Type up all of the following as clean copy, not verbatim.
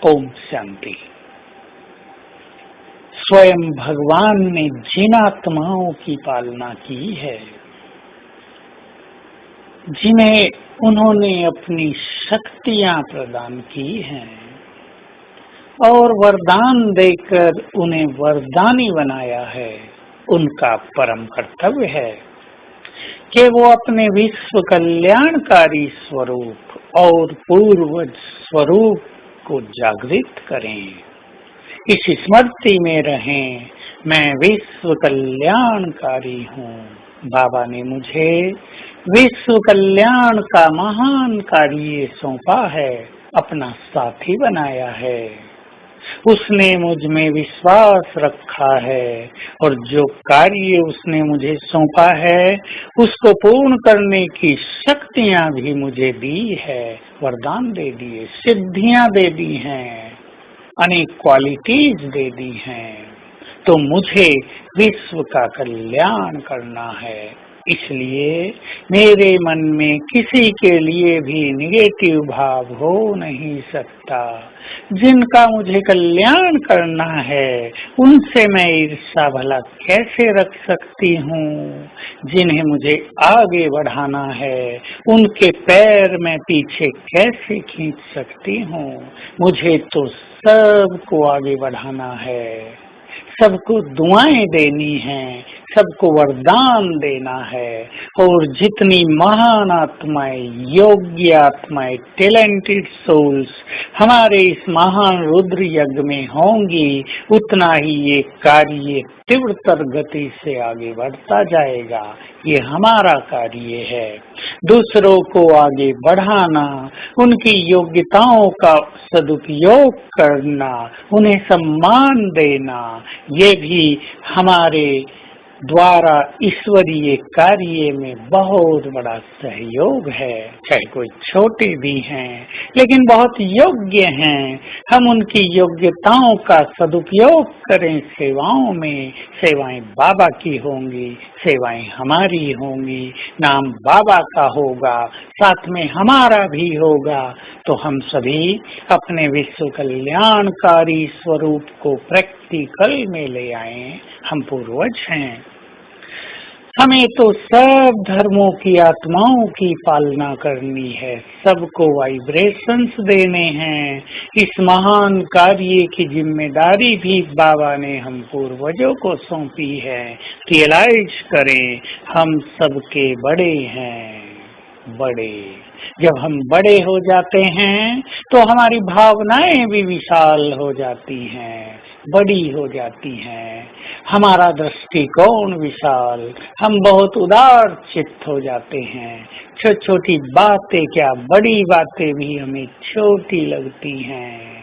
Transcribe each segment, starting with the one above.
ओम शांति। स्वयं भगवान ने जिन आत्माओं की पालना की है, जिन्हें उन्होंने अपनी शक्तियां प्रदान की हैं और वरदान देकर उन्हें वरदानी बनाया है, उनका परम कर्तव्य है कि वो अपने विश्व कल्याणकारी स्वरूप और पूर्वज स्वरूप को जागृत करें। इस स्मृति में रहें, मैं विश्व कल्याणकारी हूँ। बाबा ने मुझे विश्व कल्याण का महान कार्य सौंपा है, अपना साथी बनाया है। उसने मुझ में विश्वास रखा है और जो कार्य उसने मुझे सौंपा है उसको पूर्ण करने की शक्तियां भी मुझे दी है, वरदान दे दिए, सिद्धियां दे दी हैं, अनेक क्वालिटीज दे दी हैं। तो मुझे विश्व का कल्याण करना है, इसलिए मेरे मन में किसी के लिए भी निगेटिव भाव हो नहीं सकता। जिनका मुझे कल्याण करना है उनसे मैं ईर्ष्या भला कैसे रख सकती हूँ? जिन्हें मुझे आगे बढ़ाना है उनके पैर मैं पीछे कैसे खींच सकती हूँ? मुझे तो सबको आगे बढ़ाना है, सबको दुआएं देनी हैं, सबको वरदान देना है। और जितनी महान आत्माएं, योग्य आत्माएं, टैलेंटेड सोल्स हमारे इस महान रुद्र यज्ञ में होंगी, उतना ही ये कार्य तीव्रतर गति से आगे बढ़ता जाएगा। ये हमारा कार्य है, दूसरों को आगे बढ़ाना, उनकी योग्यताओं का सदुपयोग करना, उन्हें सम्मान देना, ये भी हमारे द्वारा ईश्वरीय कार्य में बहुत बड़ा सहयोग है। चाहे कोई छोटे भी हैं लेकिन बहुत योग्य हैं, हम उनकी योग्यताओं का सदुपयोग करें सेवाओं में। सेवाएं बाबा की होंगी, सेवाएं हमारी होंगी, नाम बाबा का होगा, साथ में हमारा भी होगा। तो हम सभी अपने विश्व कल्याणकारी स्वरूप को प्रैक्टिकल में ले आए। हम पूर्वज हैं, हमें तो सब धर्मों की आत्माओं की पालना करनी है, सबको वाइब्रेशंस देने हैं। इस महान कार्य की जिम्मेदारी भी बाबा ने हम पूर्वजों को सौंपी है। रियलाइज करें, हम सबके बड़े हैं, बड़े। जब हम बड़े हो जाते हैं तो हमारी भावनाएं भी विशाल हो जाती हैं, बड़ी हो जाती हैं, हमारा दृष्टिकोण विशाल, हम बहुत उदार चित्त हो जाते हैं। छोटी छोटी बातें क्या, बड़ी बातें भी हमें छोटी लगती हैं।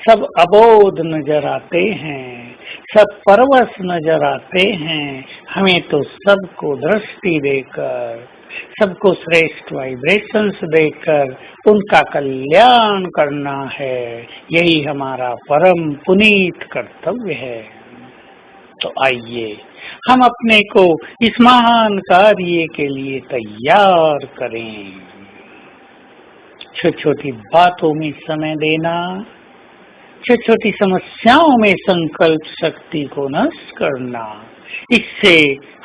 सब अबोध नजर आते हैं, सब परवश नजर आते हैं। हमें तो सबको दृष्टि देकर, सबको श्रेष्ठ वाइब्रेशंस देकर उनका कल्याण करना है। यही हमारा परम पुनीत कर्तव्य है। तो आइए हम अपने को इस महान कार्य के लिए तैयार करें। छोटी छोटी बातों में समय देना, छोटी छोटी समस्याओं में संकल्प शक्ति को नष्ट करना, इससे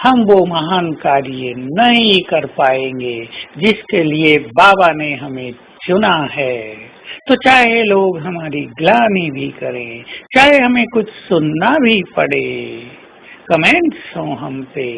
हम वो महान कार्य नहीं कर पाएंगे जिसके लिए बाबा ने हमें चुना है। तो चाहे लोग हमारी ग्लानि भी करें, चाहे हमें कुछ सुनना भी पड़े, कमेंट्स हो हम पे,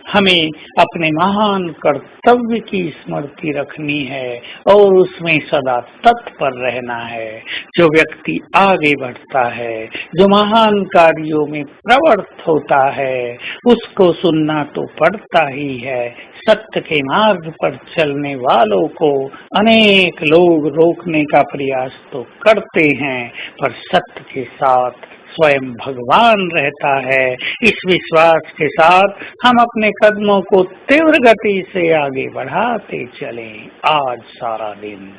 हमें अपने महान कर्तव्य की स्मृति रखनी है और उसमें सदा तत्पर रहना है। जो व्यक्ति आगे बढ़ता है, जो महान कार्यों में प्रवृत्त होता है, उसको सुनना तो पड़ता ही है। सत्य के मार्ग पर चलने वालों को अनेक लोग रोकने का प्रयास तो करते हैं, पर सत्य के साथ स्वयं भगवान रहता है। इस विश्वास के साथ हम अपने कदमों को तीव्र गति से आगे बढ़ाते चलें। आज सारा दिन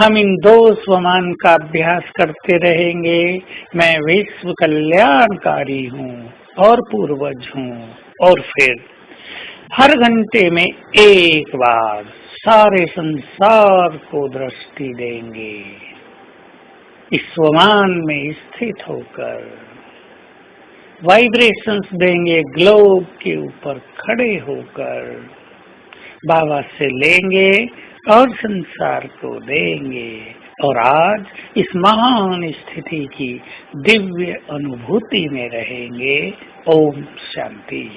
हम इन दो स्वमान का अभ्यास करते रहेंगे। मैं विश्व कल्याणकारी हूँ और पूर्वज हूँ। और फिर हर घंटे में एक बार सारे संसार को दृष्टि देंगे। इस स्वमान में स्थित होकर वाइब्रेशंस देंगे, ग्लोब के ऊपर खड़े होकर बाबा से लेंगे और संसार को देंगे। और आज इस महान स्थिति की दिव्य अनुभूति में रहेंगे। ओम शांति।